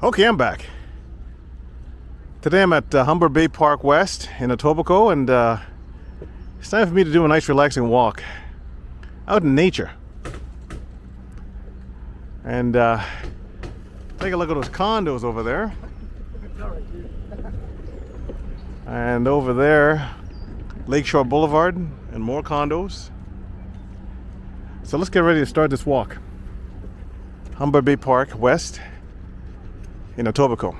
Okay, I'm back. Today I'm at Humber Bay Park West in Etobicoke, and it's time for me to do a nice relaxing walk out in nature. And take a look at those condos over there. And over there, Lakeshore Blvd and more condos. So let's get ready to start this walk. Humber Bay Park West in Etobicoke.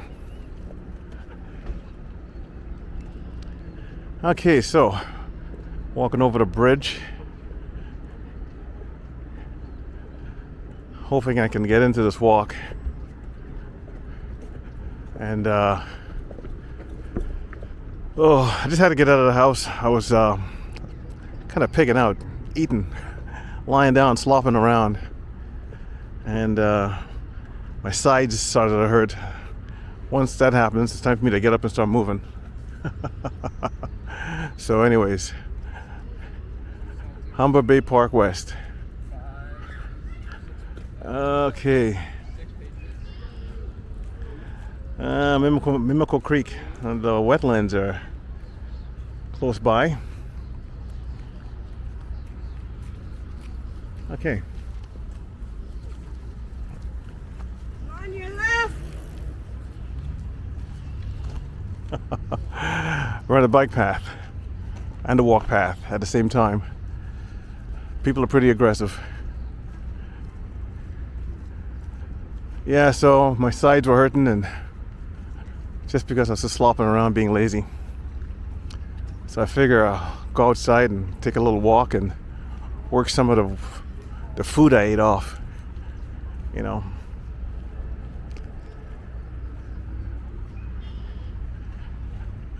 Okay, so walking over the bridge. Hoping I can get into this walk. And I just had to get out of the house. I was kind of pigging out, eating, lying down, slopping around, and my sides started to hurt. Once that happens, it's time for me to get up and start moving. So anyways, Humber Bay Park West. Okay. Mimico Creek and the wetlands are close by. Okay. On your left. We're on a bike path and a walk path at the same time. People are pretty aggressive. Yeah, so my sides were hurting, and just because I was just slopping around being lazy. So I figure I'll go outside and take a little walk and work some of the food I ate off, you know.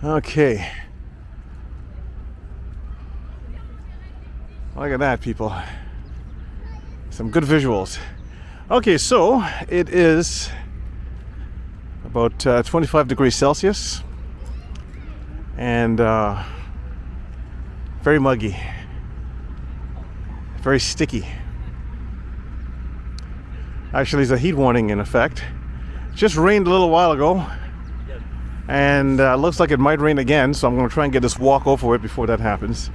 Okay. Look at that, people. Some good visuals. Okay, so it is about 25 degrees Celsius and very muggy, very sticky. Actually, there's a heat warning in effect. Just rained a little while ago, and looks like it might rain again, so I'm going to try and get this walk over with before that happens.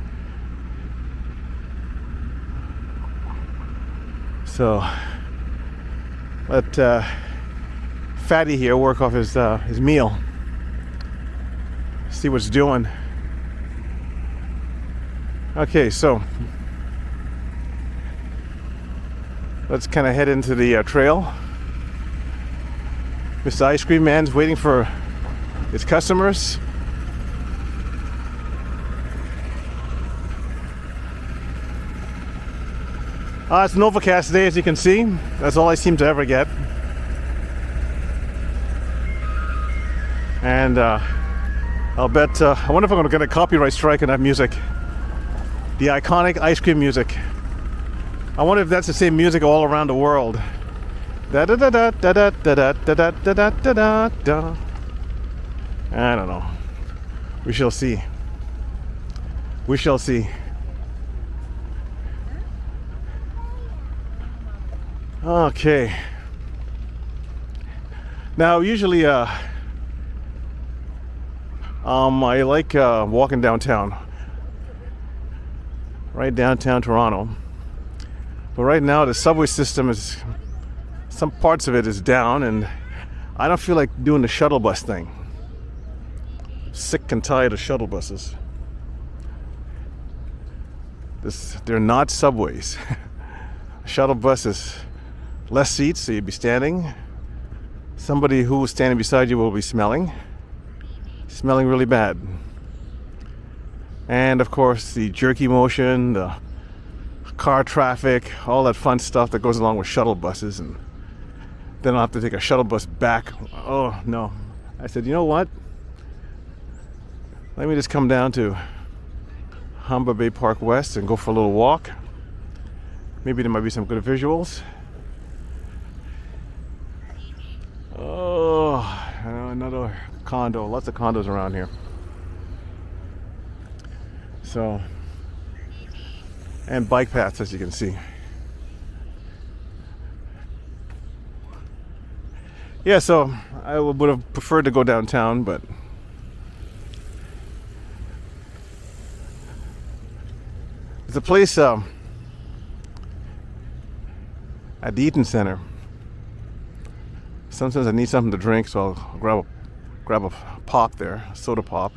So let Fatty here work off his meal. See what's doing. Okay, so let's kind of head into the trail. Mr. Ice Cream Man's waiting for his customers. It's an overcast day, as you can see. That's all I seem to ever get. And I'll bet, I wonder if I'm going to get a copyright strike on that music. The iconic ice cream music. I wonder if that's the same music all around the world. Da da da da da da da da da da da da da. I don't know. We shall see. We shall see. Okay. Now, usually, I like walking downtown, right downtown Toronto. But right now, the subway system is, some parts of it is down, and I don't feel like doing the shuttle bus thing. Sick and tired of shuttle buses. They're not subways. Shuttle buses. Less seats, so you'd be standing. Somebody who is standing beside you will be smelling really bad. And of course, the jerky motion, the car traffic, all that fun stuff that goes along with shuttle buses. And then I'll have to take a shuttle bus back. Oh no. I said, you know what? Let me just come down to Humber Bay Park West and go for a little walk. Maybe there might be some good visuals. Oh, another condo. Lots of condos around here. So, and bike paths, as you can see. Yeah, so I would have preferred to go downtown, but there's a place at the Eaton Center. Sometimes I need something to drink, so I'll grab a pop there, a soda pop.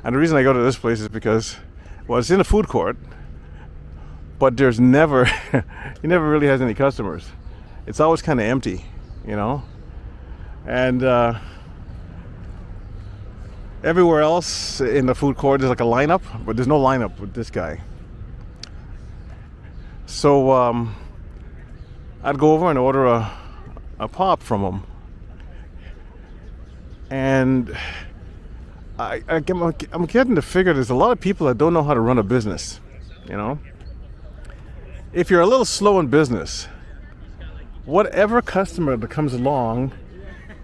And the reason I go to this place is because, well, it's in a food court, but there's never, he never really has any customers. It's always kind of empty, you know? And everywhere else in the food court, there's like a lineup, but there's no lineup with this guy. So I'd go over and order a pop from him. And I'm getting to figure there's a lot of people that don't know how to run a business, you know? If you're a little slow in business, whatever customer that comes along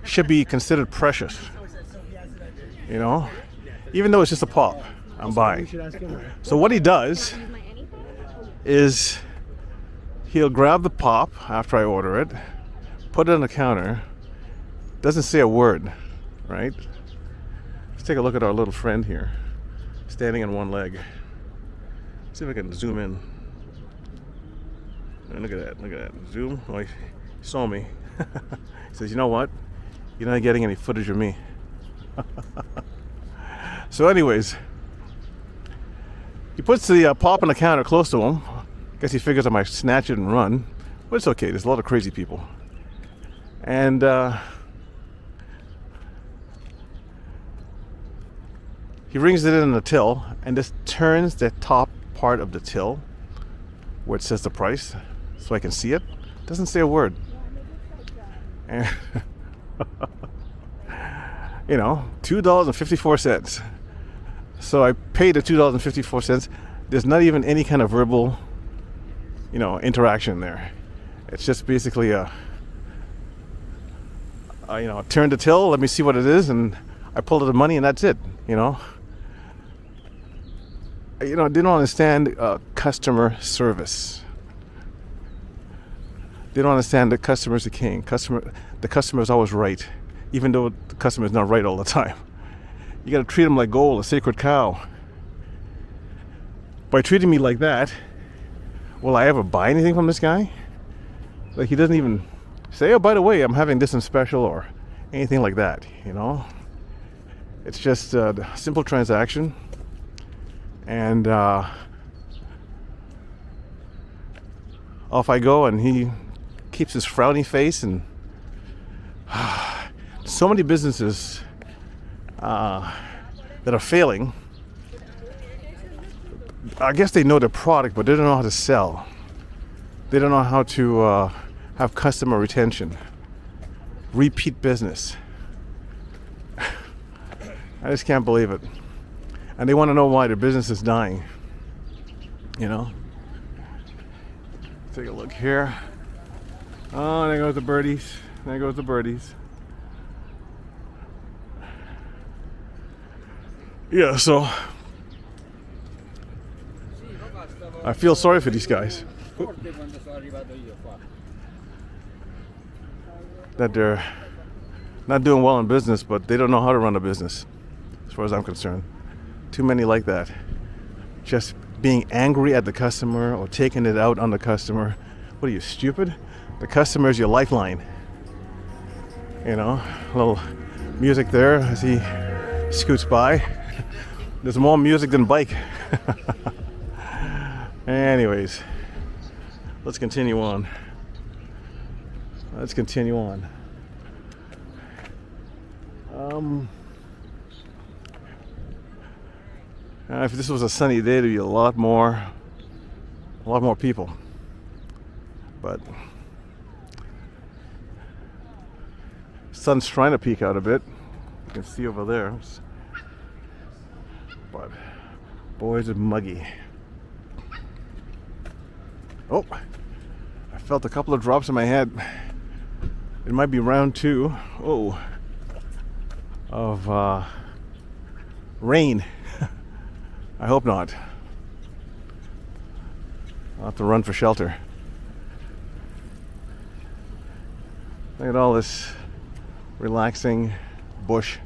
should be considered precious, you know? Even though it's just a pop I'm buying. So what he does is he'll grab the pop after I order it, put it on the counter, doesn't say a word, right? Let's take a look at our little friend here, standing on one leg. See if I can zoom in. And look at that. Zoom. Oh, he saw me. He says, you know what? You're not getting any footage of me. So anyways, he puts the pop on the counter close to him. Guess he figures I might snatch it and run. But it's okay. There's a lot of crazy people. And he rings it in the till and just turns the top part of the till where it says the price so I can see it. Doesn't say a word. And you know, $2.54. So I paid the $2.54. There's not even any kind of verbal, you know, interaction there. It's just basically you know, turn the till, let me see what it is, and I pulled out the money and that's it, you know. You know, I didn't understand customer service. They don't understand that customer's the king. The customer is always right, even though the customer is not right all the time. You got to treat them like gold, a sacred cow. By treating me like that, will I ever buy anything from this guy? Like, he doesn't even say, oh, by the way, I'm having this in special or anything like that, you know? It's just a simple transaction. And off I go, and he keeps his frowny face. And so many businesses that are failing. I guess they know their product, but they don't know how to sell. They don't know how to have customer retention, repeat business. I just can't believe it. And they want to know why their business is dying. You know? Take a look here. Oh, there goes the birdies. There goes the birdies. Yeah, so I feel sorry for these guys. That they're not doing well in business, but they don't know how to run a business, as far as I'm concerned. Too many like that. Just being angry at the customer or taking it out on the customer. What are you, stupid? The customer is your lifeline. You know, a little music there as he scoots by. There's more music than bike. Anyways, let's continue on. Let's continue on. If this was a sunny day, there'd be a lot more people. But sun's trying to peek out a bit. You can see over there. But boy, is it muggy. Oh, I felt a couple of drops in my head. It might be round 2. Oh, of rain. I hope not. I'll have to run for shelter. Look at all this relaxing bush.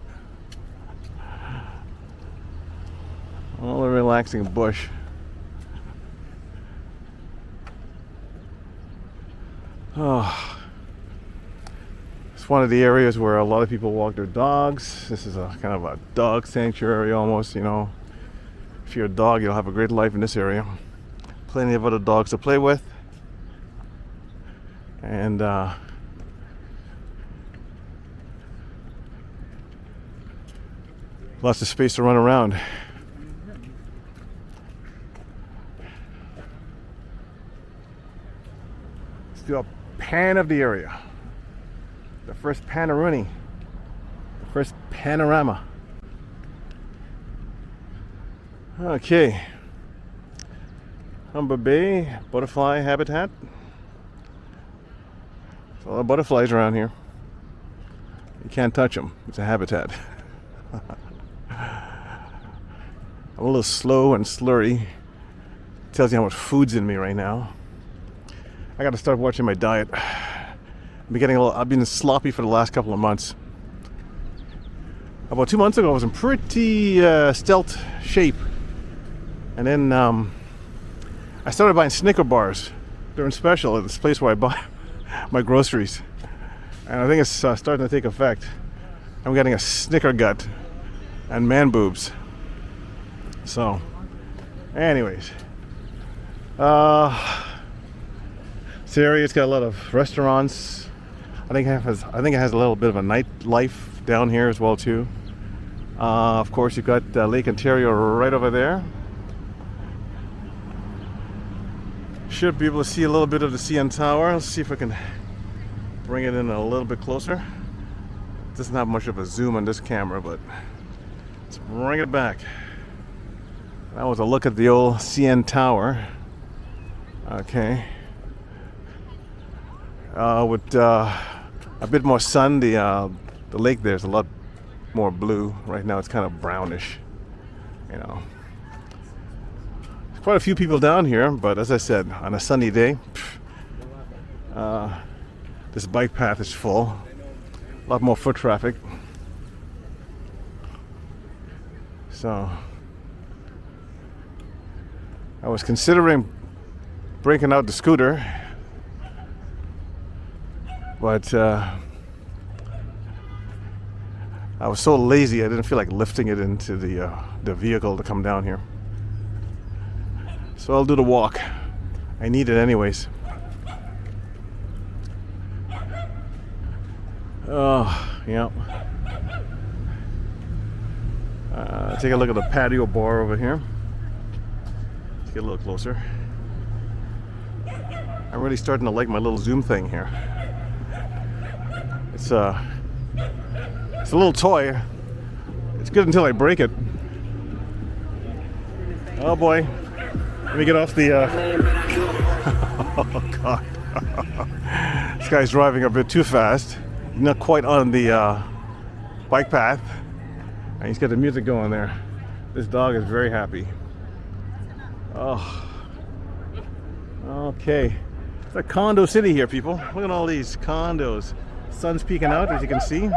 All the relaxing bush. Oh, it's one of the areas where a lot of people walk their dogs. This is a kind of a dog sanctuary almost, you know. If you're a dog, you'll have a great life in this area. Plenty of other dogs to play with. And lots of space to run around. Let's do a pan of the area. The first panorama. The first panorama. Okay. Humber Bay butterfly habitat. There's a lot of butterflies around here. You can't touch them. It's a habitat. I'm a little slow and slurry. Tells you how much food's in me right now. I got to start watching my diet. I've been sloppy for the last couple of months. About 2 months ago, I was in pretty stealth shape, and then I started buying Snicker bars. They're in special at this place where I buy my groceries, and I think it's starting to take effect. I'm getting a Snicker gut and man boobs. So, anyways, this area's got a lot of restaurants. I think it has a little bit of a nightlife down here as well too. Of course, you've got Lake Ontario right over there. Should be able to see a little bit of the CN Tower. Let's see if I can bring it in a little bit closer. It doesn't have much of a zoom on this camera, but let's bring it back. That was a look at the old CN Tower. Okay. With a bit more sun, the lake there's a lot more blue. Right now it's kind of brownish, you know. There's quite a few people down here, but as I said, on a sunny day, this bike path is full. A lot more foot traffic. So I was considering breaking out the scooter, but I was so lazy I didn't feel like lifting it into the vehicle to come down here. So I'll do the walk. I need it anyways. Oh, yeah. Take a look at the patio bar over here. Let's get a little closer. I'm really starting to like my little zoom thing here. It's a little toy. It's good until I break it. Oh boy. Let me get off the oh god. This guy's driving a bit too fast. Not quite on the bike path. And he's got the music going there. This dog is very happy. Oh. Okay. It's a condo city here, people. Look at all these condos. Sun's peeking out, as you can see.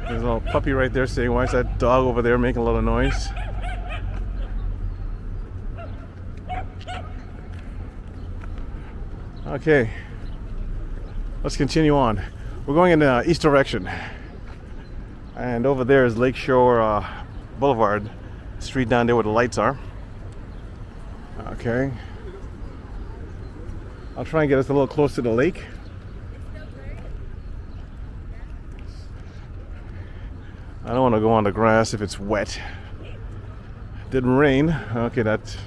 There's a little puppy right there saying, why is that dog over there making a lot of noise? Okay, let's continue on. We're going in the east direction. And over there is Lakeshore Blvd, street down there where the lights are. Okay. I'll try and get us a little closer to the lake. I don't want to go on the grass if it's wet. Didn't rain. Okay, that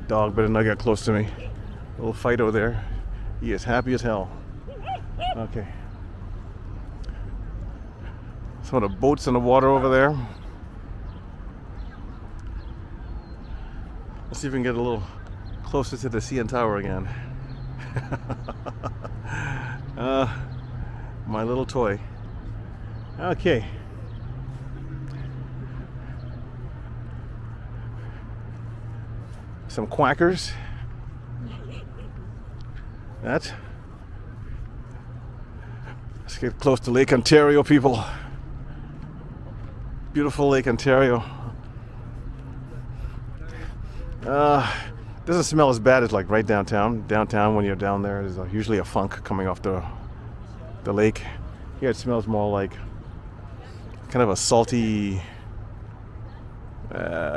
dog better not get close to me. A little fight over there. He is happy as hell. Okay. Some of the boats in the water over there. Let's see if we can get a little closer to the CN Tower again. My little toy. Okay. Some quackers. Let's get close to Lake Ontario, people. Beautiful Lake Ontario. Doesn't smell as bad as like right downtown. Downtown, when you're down there, there's usually a funk coming off the lake. Here it smells more like kind of a salty,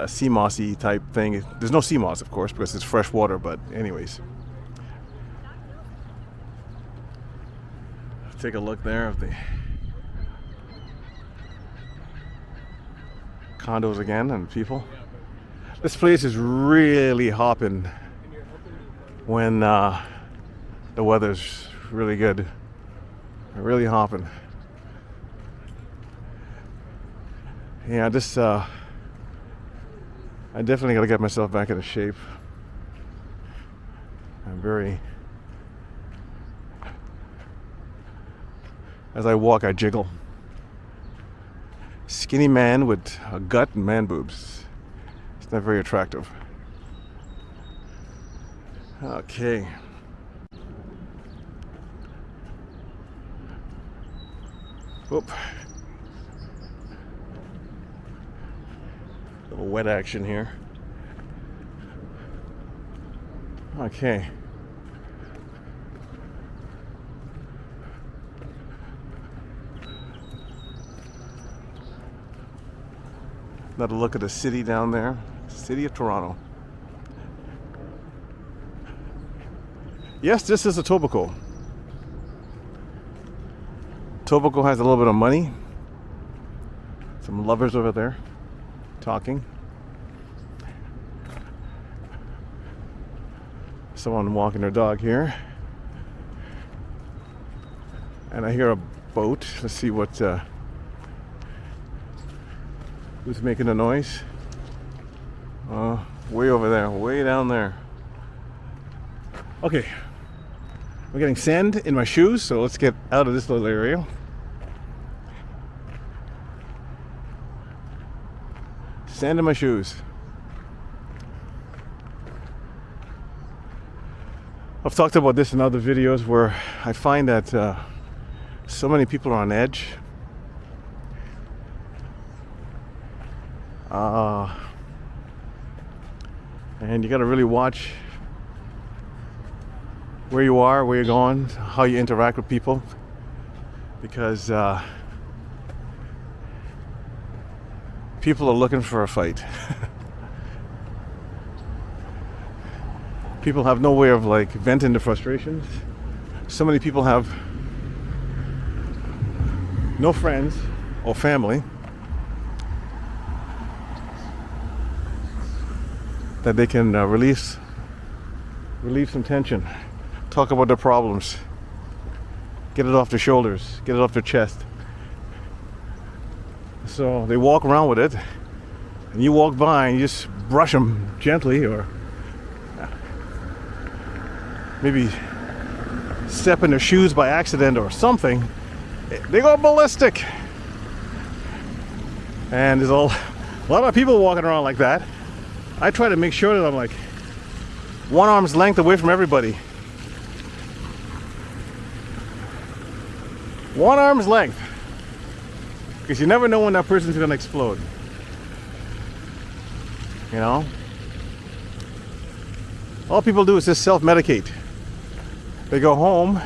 sea mossy type thing. There's no sea moss, of course, because it's fresh water. But anyways, take a look there of the condos again and people. This place is really hopping when the weather's really good. Really hopping. Yeah, this I definitely gotta get myself back into shape. I'm very, as I walk, I jiggle. Skinny man with a gut and man boobs. It's not very attractive. Okay. Whoop. Little wet action here. Okay. Another look at the city down there. City of Toronto. Yes, this is Etobicoke. Etobicoke has a little bit of money. Some lovers over there talking. Someone walking their dog here. And I hear a boat. Let's see what who's making a noise. Way over there, way down there. Okay. I'm getting sand in my shoes, so let's get out of this little area. Sand in my shoes. I've talked about this in other videos where I find that so many people are on edge. And you got to really watch where you are, where you're going, how you interact with people, because people are looking for a fight. People have no way of like venting their frustrations. So many people have no friends or family that they can relieve some tension, talk about their problems, get it off their shoulders, get it off their chest. So they walk around with it, and you walk by and you just brush them gently, or maybe step in their shoes by accident or something. They go ballistic. And there's a lot of people walking around like that. I try to make sure that I'm like one arm's length away from everybody. One arm's length. Because you never know when that person's going to explode. You know? All people do is just self-medicate. They go home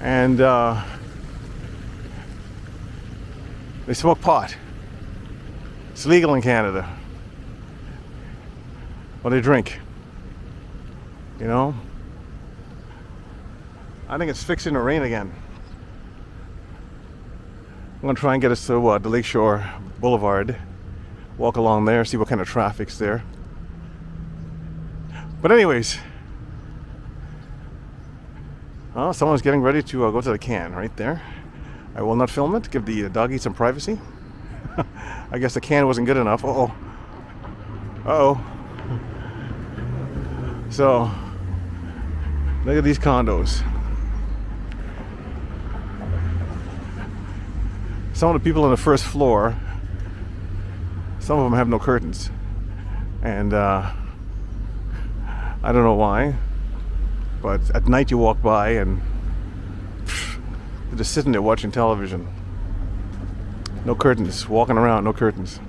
and they smoke pot. It's legal in Canada. Or they drink. You know? I think it's fixing to rain again. I'm going to try and get us to the Lakeshore Blvd. Walk along there, see what kind of traffic's there. But anyways, someone's getting ready to go to the can right there. I will not film it. Give the doggy some privacy. I guess the can wasn't good enough. Uh-oh. Uh-oh. So, look at these condos. Some of the people on the first floor, some of them have no curtains. And I don't know why. But at night you walk by and they're just sitting there watching television. No curtains, walking around, no curtains.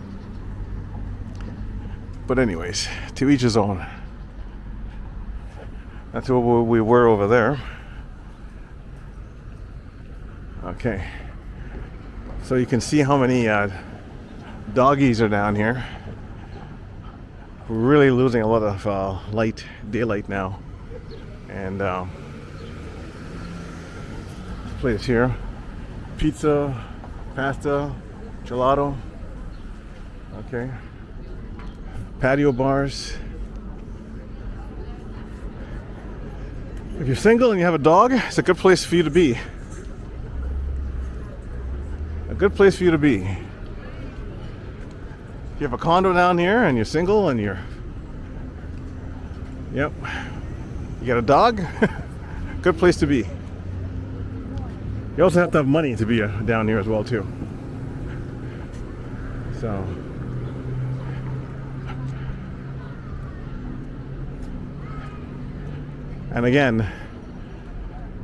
But anyways, to each his own. That's where we were over there. Okay. So you can see how many doggies are down here. We're really losing a lot of daylight now. And this place here, pizza, pasta, gelato. Okay. Patio bars. If you're single and you have a dog, it's a good place for you to be. A good place for you to be. If you have a condo down here and you're single and you got a dog, good place to be. You also have to have money to be down here as well too. So. And again,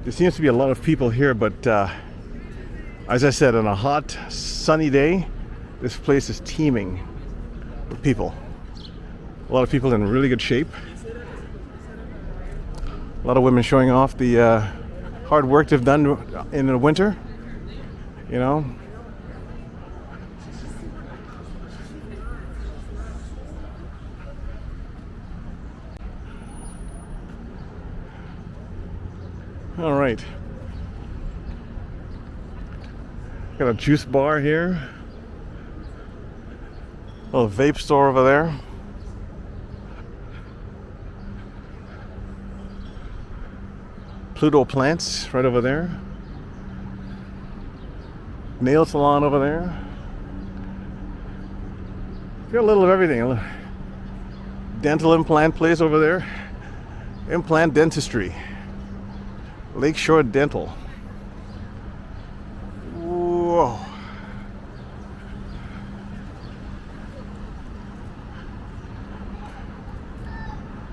there seems to be a lot of people here, but as I said, on a hot, sunny day, this place is teeming with people. A lot of people in really good shape. A lot of women showing off the hard work they've done in the winter, you know. All right. Got a juice bar here. A little vape store over there. Pluto plants right over there. Nail salon over there. Got a little of everything. A dental implant place over there. Implant dentistry. Lakeshore Dental. Whoa.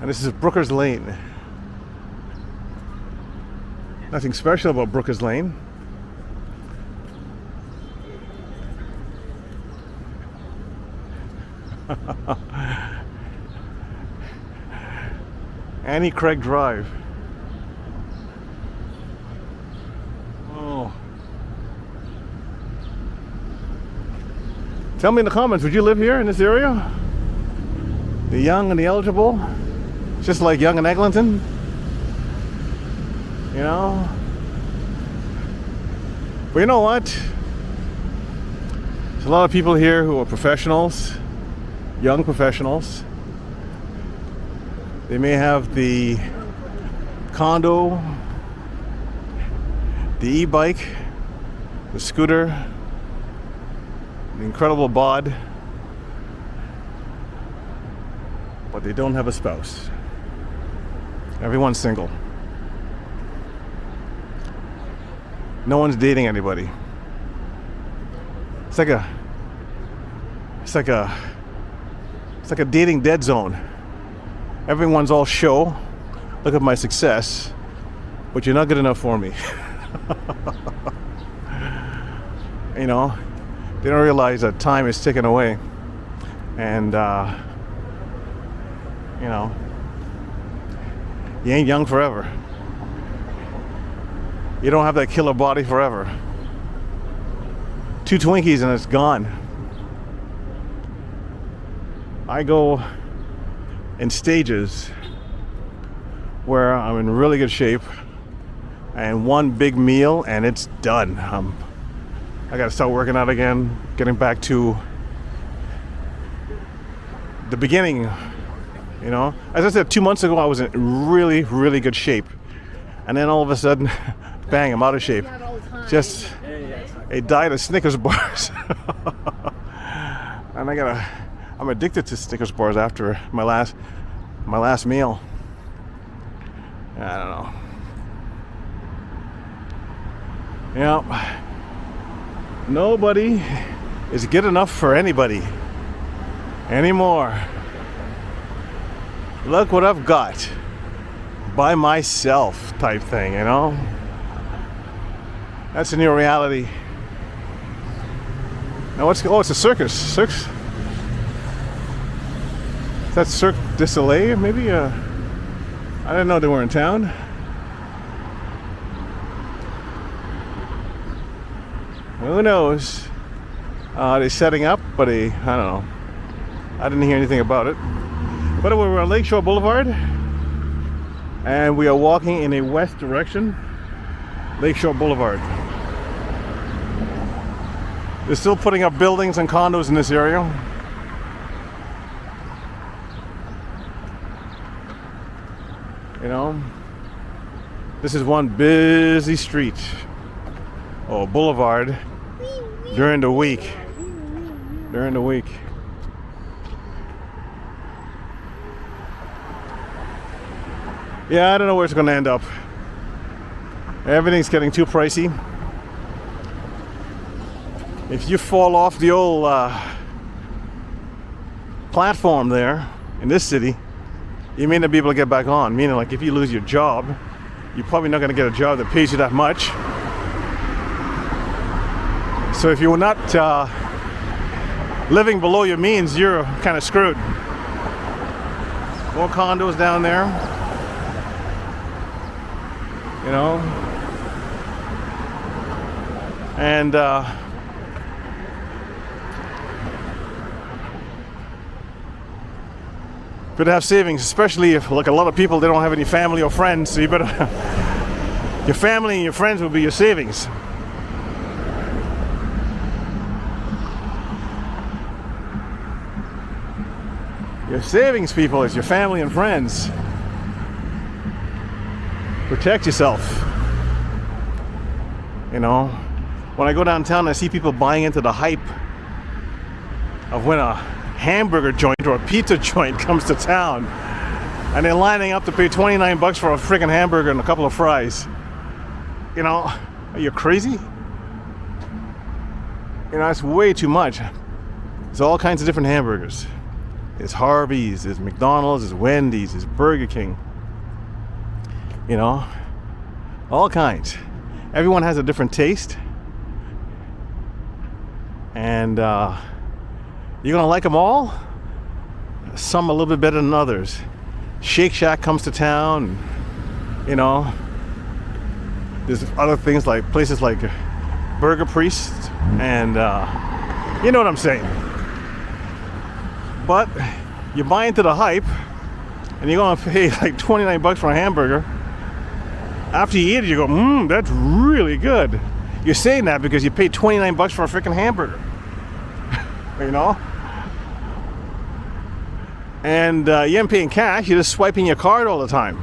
And this is Brooker's Lane. Nothing special about Brooker's Lane. Annie Craig Drive. Tell me in the comments, would you live here in this area? The young and the eligible? Just like Yonge and Eglinton? You know? But you know what? There's a lot of people here who are professionals, young professionals. They may have the condo, the e-bike, the scooter, the incredible bod, but they don't have a spouse. Everyone's single. No one's dating anybody. It's like a dating dead zone. Everyone's all show. Look at my success, but you're not good enough for me. You know, they don't realize that time is ticking away, and you know, you ain't young forever. You don't have that killer body forever. 2 Twinkies and it's gone. I go in stages where I'm in really good shape, and one big meal and it's done. I gotta start working out again, getting back to the beginning. You know, as I said, 2 months ago I was in really, really good shape, and then all of a sudden, bang, I'm out of shape. Just a diet of Snickers bars. And I'm addicted to Snickers bars after my last meal. I don't know. Yeah, nobody is good enough for anybody anymore. Look what I've got. by myself type thing, you know? That's a new reality. Now it's a circus. Is that Cirque du Soleil? Maybe. I didn't know they were in town. Who knows? They're setting up, but I don't know. I didn't hear anything about it. But we're on Lakeshore Boulevard, and we are walking in a west direction. Lakeshore Boulevard. They're still putting up buildings and condos in this area. You know, this is one busy street or boulevard during the week. Yeah, I don't know where it's going to end up. Everything's getting too pricey. If you fall off the old platform there in this city, you may not be able to get back on. Meaning, like, if you lose your job, you're probably not going to get a job that pays you that much. So if you're not living below your means, you're kind of screwed. More condos down there. You know? And better have savings, especially if, like, a lot of people, they don't have any family or friends, so you better your family and your friends will be your savings. Your savings, people, is your family and friends. Protect yourself. You know, when I go downtown, I see people buying into the hype of when a hamburger joint or a pizza joint comes to town, and they're lining up to pay $29 for a freaking hamburger and a couple of fries. You know, are you crazy? You know, that's way too much. There's all kinds of different hamburgers. There's Harvey's, there's McDonald's, there's Wendy's, there's Burger King. You know, all kinds. Everyone has a different taste, and you're gonna like them all. Some a little bit better than others. Shake Shack comes to town. You know, there's other things like places like Burger Priest, and you know what I'm saying. But you buy into the hype, and you're gonna pay like $29 for a hamburger. After you eat it, you go, that's really good. You're saying that because you paid $29 for a freaking hamburger. You know? And you ain't paying cash, you're just swiping your card all the time.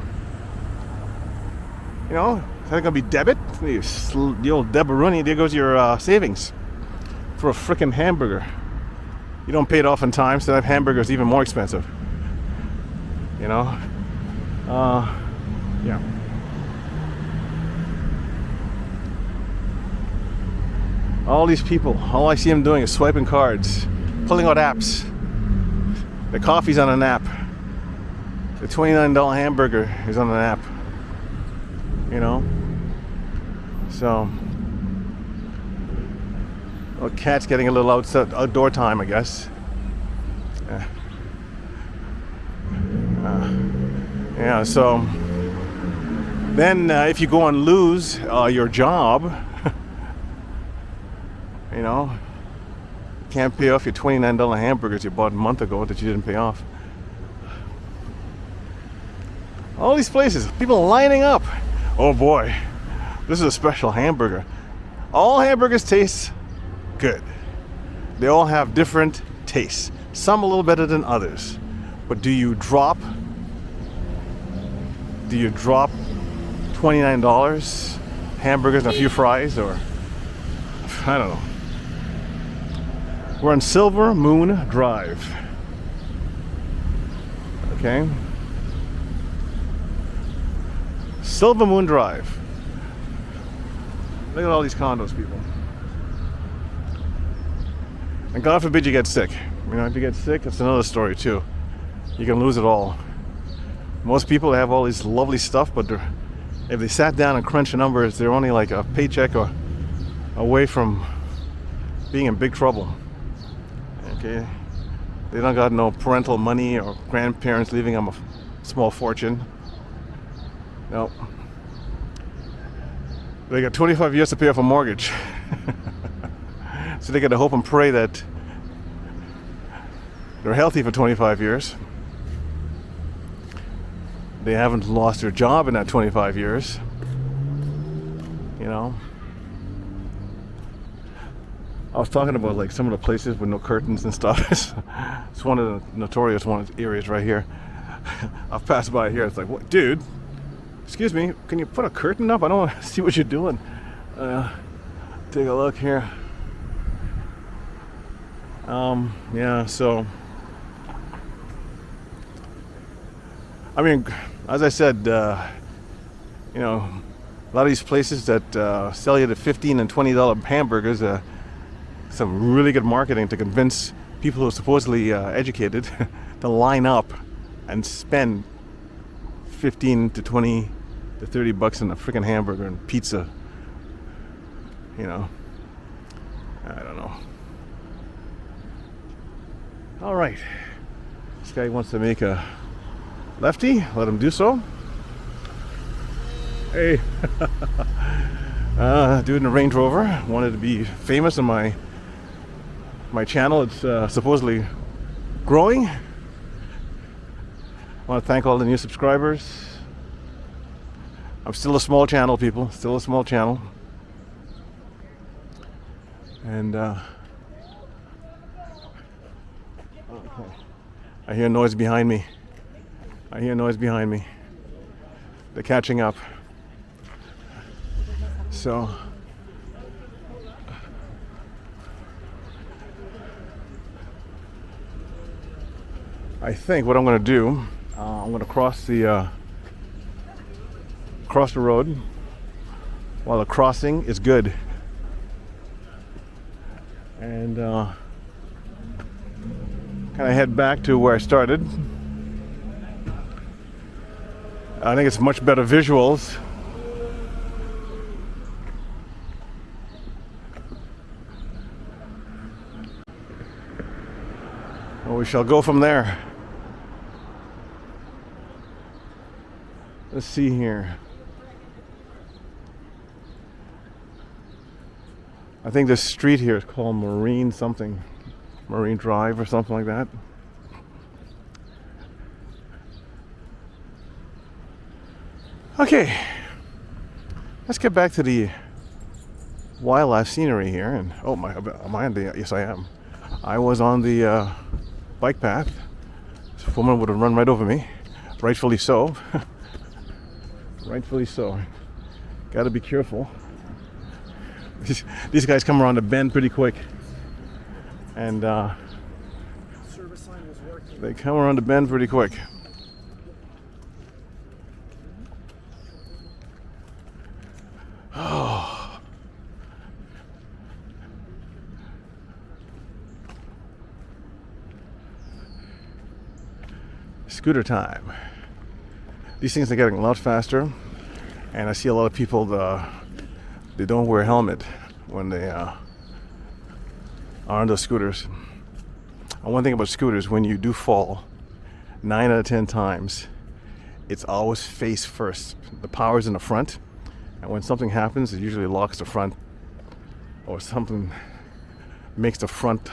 You know? Is that gonna be debit? The old Deboruni, there goes your savings for a freaking hamburger. You don't pay it off in time, so that hamburger is even more expensive. You know? Yeah. All these people, all I see them doing is swiping cards, pulling out apps. The coffee's on an app. The $29 hamburger is on an app. You know? So, well, cat's getting a little outdoor time, I guess. Yeah, so then if you go and lose your job, you know, you can't pay off your $29 hamburgers you bought a month ago that you didn't pay off. All these places, people lining up. Oh boy, this is a special hamburger. All hamburgers taste good. They all have different tastes. Some a little better than others. But do you drop $29 hamburgers and a few fries, or I don't know. We're on Silver Moon Drive. Okay. Silver Moon Drive. Look at all these condos, people. And God forbid you get sick. You know, if you get sick, that's another story too. You can lose it all. Most people have all this lovely stuff, but if they sat down and crunched the numbers, they're only like a paycheck away from being in big trouble. Okay, they don't got no parental money or grandparents leaving them a small fortune. No, they got 25 years to pay off a mortgage. So they got to hope and pray that they're healthy for 25 years. They haven't lost their job in that 25 years. You know, I was talking about like some of the places with no curtains and stuff. It's one of the notorious areas right here. I've passed by here. It's like, what, dude? Excuse me, can you put a curtain up? I don't want to see what you're doing. Take a look here. Yeah, so I mean, as I said, you know, a lot of these places that sell you the $15 and $20 hamburgers, some really good marketing to convince people who are supposedly educated to line up and spend 15 to 20 to 30 bucks on a freaking hamburger and pizza. You know, I don't know. All right, this guy wants to make a lefty. Let him do so. Hey, dude in a Range Rover. Wanted to be famous on my channel. It's supposedly growing. I want to thank all the new subscribers. I'm still a small channel, people. Still a small channel. And okay. I hear noise behind me. They're catching up. So I think what I'm going to do, I'm going to cross the road while the crossing is good. And kind of head back to where I started. I think it's much better visuals. Well, we shall go from there. Let's see here. I think this street here is called Marine Drive or something like that. Okay, let's get back to the wildlife scenery here. And oh my, am I on the? Yes, I am. I was on the bike path. This woman would have run right over me, rightfully so. Rightfully so. Got to be careful. These guys come around the bend pretty quick, and service sign was working. they come around the bend pretty quick. Oh. Scooter time. These things are getting a lot faster, and I see a lot of people they don't wear a helmet when they are on those scooters. And one thing about scooters, when you do fall, 9 out of 10 times, it's always face first. The power's in the front, and when something happens, it usually locks the front, or something makes the front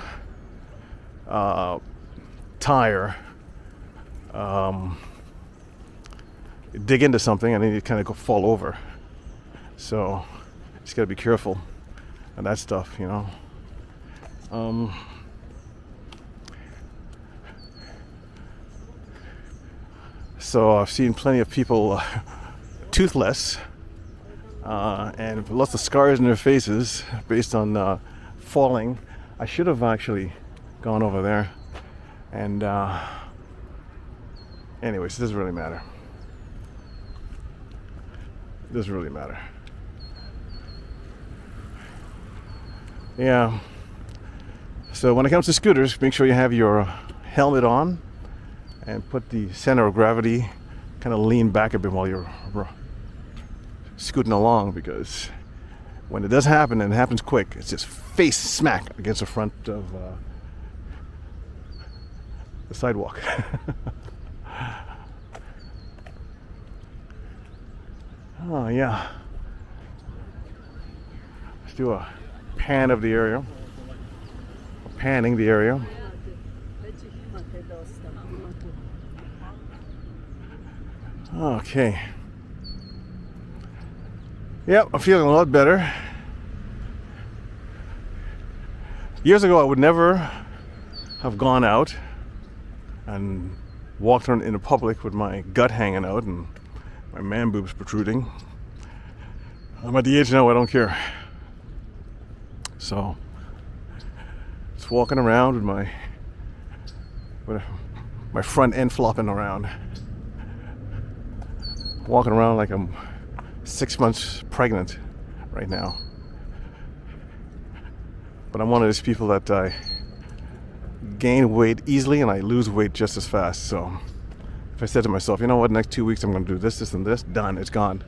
tire dig into something, and then you kind of fall over. So just gotta be careful of that stuff, you know. So I've seen plenty of people toothless and lots of scars in their faces based on falling. I should have actually gone over there, and anyways, it doesn't really matter. It doesn't really matter. Yeah. So when it comes to scooters, make sure you have your helmet on and put the center of gravity kind of lean back a bit while you're scooting along, because when it does happen, and it happens quick, it's just face smack against the front of the sidewalk. Oh yeah. Let's do a pan of the area. Panning the area. Okay. Yep, I'm feeling a lot better. Years ago, I would never have gone out and walked around in the public with my gut hanging out and my man boobs protruding. I'm at the age now I don't care. So, just walking around with my front end flopping around. Walking around like I'm 6 months pregnant right now. But I'm one of those people that I gain weight easily and I lose weight just as fast. So if I said to myself, you know what, next 2 weeks I'm going to do this, this, and this, done, it's gone.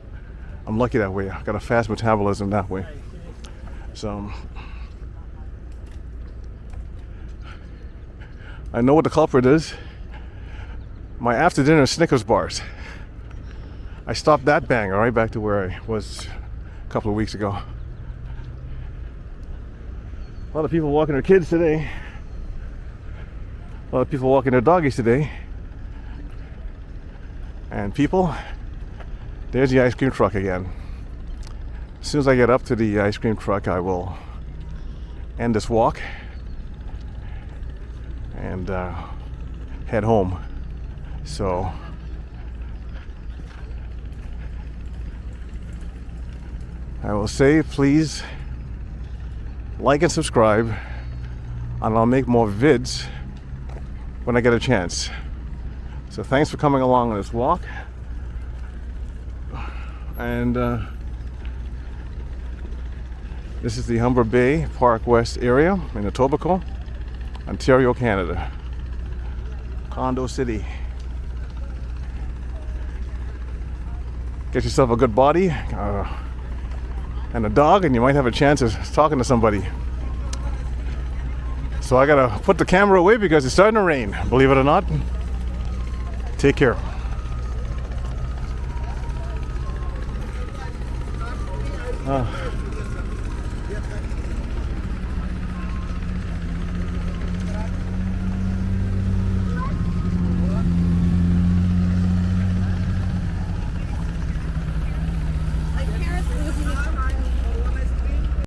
I'm lucky that way. I've got a fast metabolism that way. So I know what the culprit is. My after dinner Snickers bars. I stopped that banger right back to where I was a couple of weeks ago. A lot of people walking their kids today. A lot of people walking their doggies today. And people, there's the ice cream truck again. As soon as I get up to the ice cream truck, I will end this walk and head home. So I will say, please like and subscribe, and I'll make more vids when I get a chance. So thanks for coming along on this walk. And this is the Humber Bay Park West area in Etobicoke, Ontario, Canada. Condo City. Get yourself a good body and a dog, and you might have a chance of talking to somebody. So I gotta put the camera away because it's starting to rain, believe it or not. Take care.